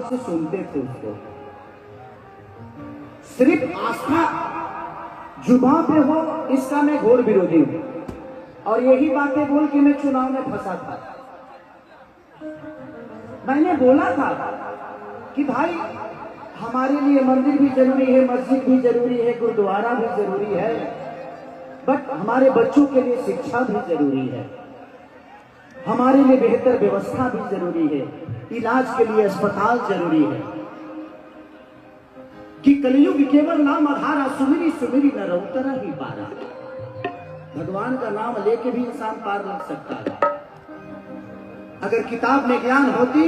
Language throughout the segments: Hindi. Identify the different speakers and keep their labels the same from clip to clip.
Speaker 1: से सुनते थे उसको। सिर्फ आस्था जुबान पे हो इसका मैं घोर विरोधी हूं, और यही बातें बोल के मैं चुनाव में फंसा था। मैंने बोला था कि भाई हमारे लिए मंदिर भी जरूरी है, मस्जिद भी जरूरी है, गुरुद्वारा भी जरूरी है, बट हमारे बच्चों के लिए शिक्षा भी जरूरी है, हमारे लिए बेहतर व्यवस्था भी जरूरी है, इलाज के लिए अस्पताल जरूरी है। कि कलयुग केवल नाम आधारा, सुमिरी सुमिरी न रउतरा ही पारा। भगवान का नाम लेके भी इंसान पार लग सकता है। अगर किताब में ज्ञान होती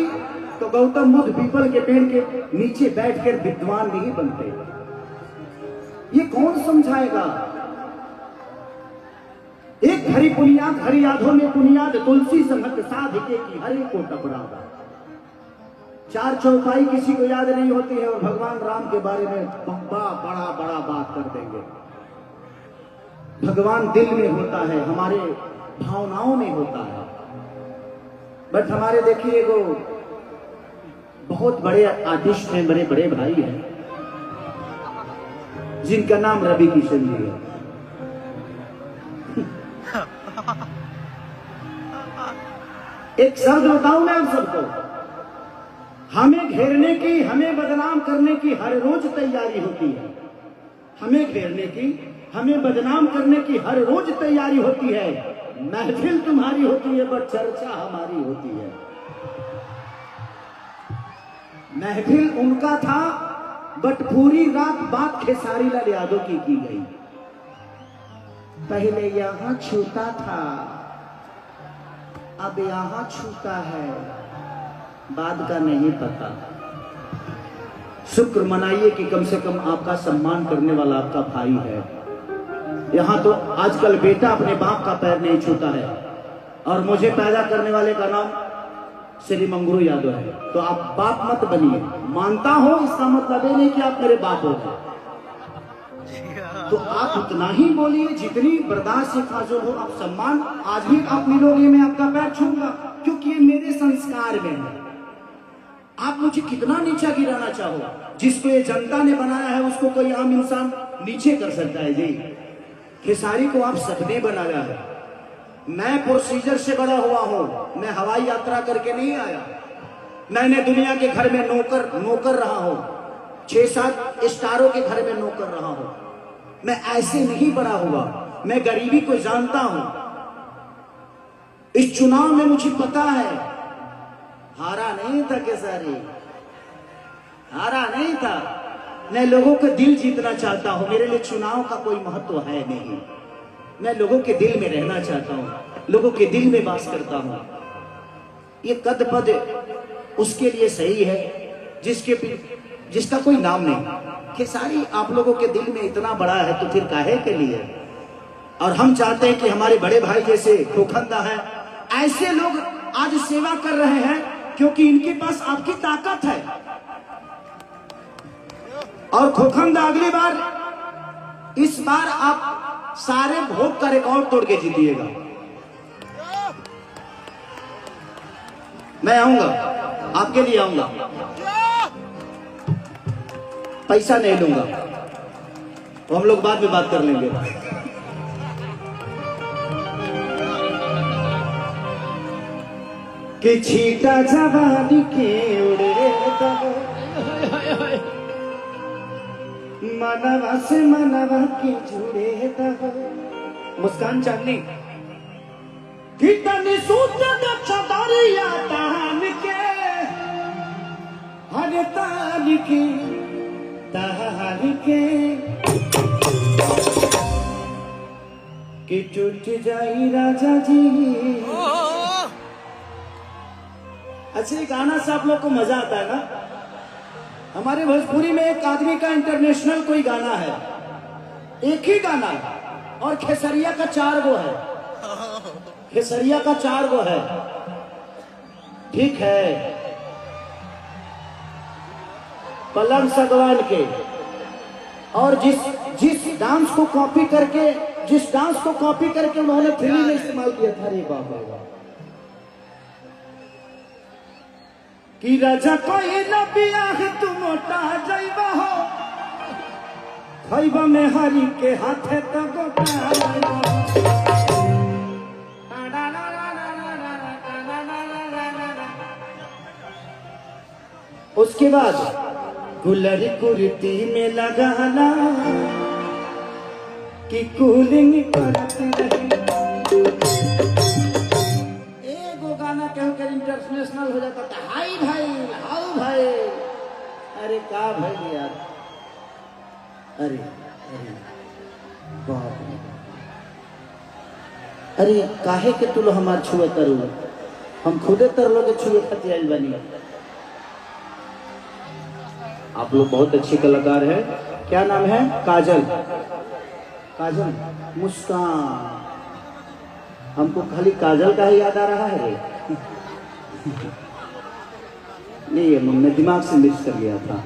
Speaker 1: तो गौतम बुद्ध पीपल के पेड़ के नीचे बैठकर विद्वान नहीं बनते। ये कौन समझाएगा? एक हरि पुनियाद हरि यादों में पुनियाद, तुलसी संगत साधिके की हरि को टपरावा। चार चौपाई किसी को याद नहीं होती है और भगवान राम के बारे में बड़ा बड़ा बात कर देंगे। भगवान दिल में होता है, हमारे भावनाओं में होता है। बट हमारे देखिए वो बहुत बड़े आर्टिस्ट हैं, बड़े बड़े भाई हैं, जिनका नाम रवि किशन जी है। एक शब्द बताऊं मैं आप सबको, हमें घेरने की, हमें बदनाम करने की हर रोज तैयारी होती है। हमें घेरने की, हमें बदनाम करने की हर रोज तैयारी होती है। महफिल तुम्हारी होती है बट चर्चा हमारी होती है। महफिल उनका था बट पूरी रात बात खेसारी लाल यादव की गई। पहले यहां छूता था, अब यहां छूता है, बाद का नहीं पता। शुक्र मनाइए कि कम से कम आपका सम्मान करने वाला आपका भाई है। यहां तो आजकल बेटा अपने बाप का पैर नहीं छूता है, और मुझे पैदा करने वाले का नाम श्री मंगरू यादव है। तो आप बाप मत बनिए। मानता हो इसका मतलब ये नहीं कि आप मेरे बाप हो गए। तो आप उतना ही बोलिए जितनी बर्दाश्त से फाजुल हो। आप सम्मान आज भी आप मिलोगे, मैं आपका पैर छूंगा, क्योंकि ये मेरे संस्कार में है। आप मुझे कितना नीचा गिराना चाहो, जिसको ये जनता ने बनाया है उसको कोई आम इंसान नीचे कर सकता है जी। खेसारी को आप सबने बनाया है। मैं प्रोसीजर से बड़ा हुआ हूं, मैं हवाई यात्रा करके नहीं आया। मैंने दुनिया के घर में नौकर रहा हूं, 6-7 स्टारों के घर में नौकर रहा हूं। मैं ऐसे नहीं बड़ा हुआ, मैं गरीबी को जानता हूं। इस चुनाव में मुझे पता है, हारा नहीं था खेसारी, हारा नहीं था। मैं लोगों का दिल जीतना चाहता हूं। मेरे लिए चुनाव का कोई महत्व है नहीं। मैं लोगों के दिल में रहना चाहता हूं, लोगों के दिल में वास करता हूं। ये कद पद उसके लिए सही है जिसका कोई नाम नहीं। खेसारी आप लोगों के दिल में इतना बड़ा है तो फिर काहे के लिए? और हम चाहते हैं कि हमारे बड़े भाई जैसे खोखंदा है, ऐसे लोग आज सेवा कर रहे हैं क्योंकि इनके पास आपकी ताकत है। और खोखंदा अगली बार, इस बार आप सारे भोग का रिकॉर्ड तोड़ के जीतिएगा। मैं आऊंगा, आपके लिए आऊंगा, पैसा नहीं लूंगा, तो हम लोग बाद में बात कर लेंगे। कि छीटा जवानी के उड़े मनवा से मनवा के जुड़े दहो। मुस्कान चांदनी कितनी सूतन चदरिया तान के, हर तान के तान के, कि टूट जाई राजा जी। अच्छा, गाना से आप लोग को मजा आता है ना? हमारे भोजपुरी में एक आदमी का इंटरनेशनल कोई गाना है, एक ही गाना, और खेसरिया का 4 गो है। खेसरिया का 4 गो है, ठीक है। पलंग सगवान के, और जिस डांस को कॉपी करके उन्होंने फिल्म में इस्तेमाल किया था। रे बाबा, कि राजा कोई न बियाह तू मोटा जाइबा हो खइबा में हरी के हाथे तो गोटा। उसके बाद गुलरी कुर्ती में लगाना कि कूलिंग करते रहे। एगो गाना कहूँ के इंटरनेशनल हो जाता था, हाई भाई हाउ भाई। अरे का भाई यार, अरे अरे बाप रे, अरे काहे के तू लो हमार छुए करू, हम खुदे तर लोग छुए खातिर आइल बनी। आप लोग बहुत अच्छे कलाकार हैं। क्या नाम है? काजल। काजल, मुस्कान। हमको खाली काजल का ही याद आ रहा है। नहीं, ये मैं दिमाग से मिक्स कर गया था।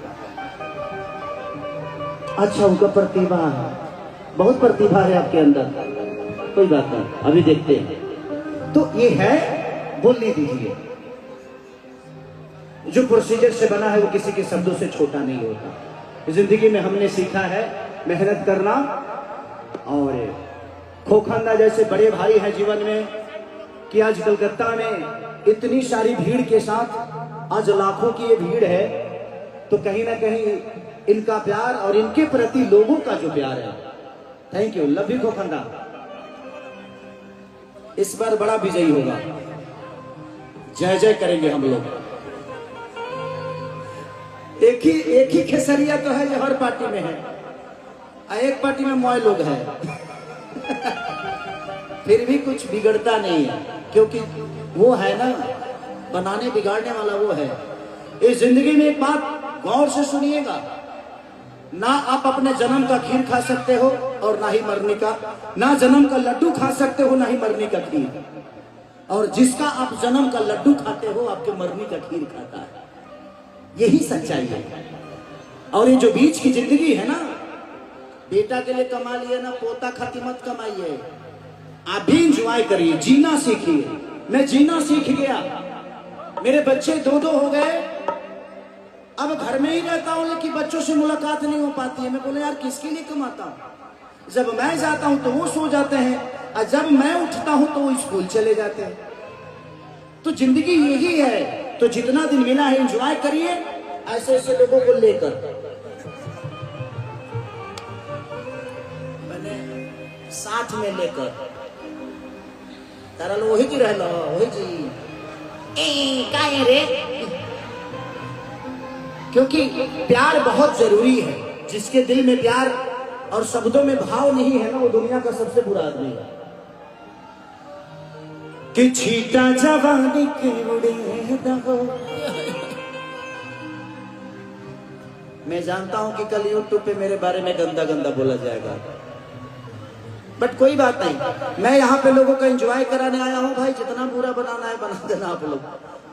Speaker 1: अच्छा, उनका प्रतिभा है, बहुत प्रतिभा है आपके अंदर। कोई बात नहीं, अभी देखते हैं। तो ये है, बोलने दीजिए। जो प्रोसीजर से बना है वो किसी के शब्दों से छोटा नहीं होता। जिंदगी में हमने सीखा है मेहनत करना, और खोखंदा जैसे बड़े भाई हैं जीवन में कि आज कलकत्ता में इतनी सारी भीड़ के साथ आज लाखों की ये भीड़ है, तो कहीं ना कहीं इनका प्यार और इनके प्रति लोगों का जो प्यार है, थैंक यू, लव यू खोखंदा, इस बार बड़ा विजयी होगा। जय जय करेंगे हम लोग। एक ही खेसरिया तो है जो हर पार्टी में है, एक पार्टी में मोय लोग है। फिर भी कुछ बिगड़ता नहीं है, क्योंकि वो है ना, बनाने बिगाड़ने वाला वो है। इस जिंदगी में एक बात गौर से सुनिएगा, ना आप अपने जन्म का खीर खा सकते हो और ना ही मरने का, ना जन्म का लड्डू खा सकते हो ना ही मरने का खीर, और जिसका आप जन्म का लड्डू खाते हो आपके मरने का खीर खाता है। यही सच्चाई है। और ये जो बीच की जिंदगी है ना, बेटा के लिए कमा लिए ना, पोता खातिर मत कमाइए। आप भी इंजॉय करिए, जीना सीखिए। मैं जीना सीख गया, मेरे बच्चे दो हो गए, अब घर में ही रहता हूं, लेकिन बच्चों से मुलाकात नहीं हो पाती है। मैं बोले यार किसके लिए कमाता हूं? जब मैं जाता हूं तो वो सो जाते हैं, और जब मैं उठता हूं तो वो स्कूल चले जाते हैं। तो जिंदगी यही है। तो जितना दिन मिला है एंजॉय करिए, ऐसे ऐसे लोगों को लेकर। मैंने साथ में लेकर तारा लो, वही जी रह लो, वही जी का रे, क्योंकि प्यार बहुत जरूरी है। जिसके दिल में प्यार और शब्दों में भाव नहीं है ना, वो दुनिया का सबसे बुरा आदमी है। कि छीटा जवानी के उड़े दहो। मैं जानता हूं कि कल यूट्यूब पे मेरे बारे में गंदा गंदा बोला जाएगा, बट कोई बात नहीं। मैं यहाँ पे लोगों का एंजॉय कराने आया हूँ भाई। जितना बुरा बनाना है बना देना आप लोग,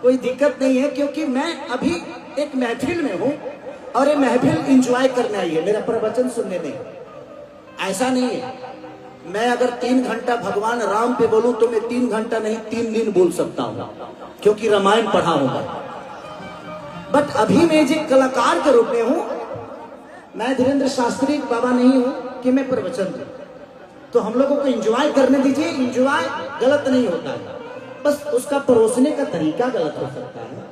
Speaker 1: कोई दिक्कत नहीं है, क्योंकि मैं अभी एक महफिल में हूँ और ये महफिल एंजॉय करने आई है, मेरा प्रवचन सुनने नहीं। ऐसा नहीं है मैं अगर 3 घंटा भगवान राम पे बोलूं तो मैं 3 घंटा नहीं 3 दिन बोल सकता हूं, क्योंकि रामायण पढ़ा होगा। बट अभी मैं एक कलाकार के रूप में हूं, मैं धीरेन्द्र शास्त्री बाबा नहीं हूं कि मैं प्रवचन दूं। तो हम लोगों को एंजॉय करने दीजिए। एंजॉय गलत नहीं होता है, बस उसका परोसने का तरीका गलत हो सकता है,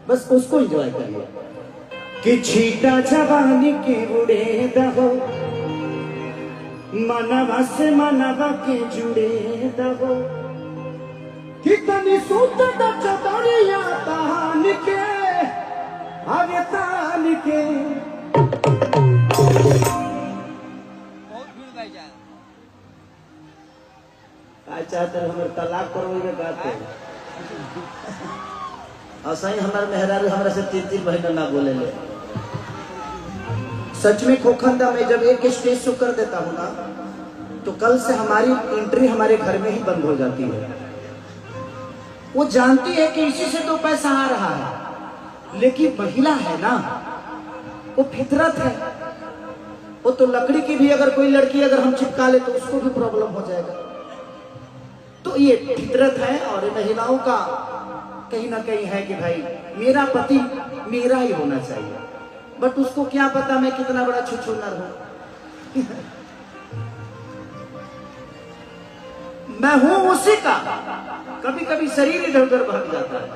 Speaker 1: बस उसको एंजॉय करिए। कि छीटा जवानी के उड़े दहो, मनवा से मनवा के जुड़े दहो, कितनी सूत चतरिया तान के आगे तान के। चाहते हमारे तलाक करवाइए गाते असही हमारे मेहरारू हमारे से 3 महीना ना बोले ले। सच में खोखंदा में जब एक स्टेज शो कर देता हूँ ना, तो कल से हमारी एंट्री हमारे घर में ही बंद हो जाती है। वो जानती है कि इसी से 2 पैसा आ रहा है, लेकिन महिला है ना, वो फितरत है। वो तो लकड़ी की भी अगर कोई लड़की अगर हम चिपका ले तो उसको भी प्रॉब्लम हो जाएगा। तो ये फितरत है और महिलाओं का कहीं ना कहीं है कि भाई मेरा पति मेरा ही होना चाहिए, बट उसको क्या पता मैं कितना बड़ा छुछुनर हूं। मैं हूं उसी का, कभी कभी शरीर इधर उधर भाग जाता है,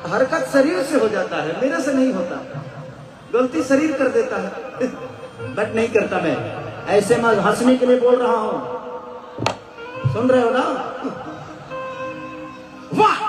Speaker 1: हरकत शरीर से हो जाता है, मेरे से नहीं होता, गलती शरीर कर देता है, बट नहीं करता मैं। ऐसे मैं हंसने के लिए बोल रहा हूं, सुन रहे हो ना? वाह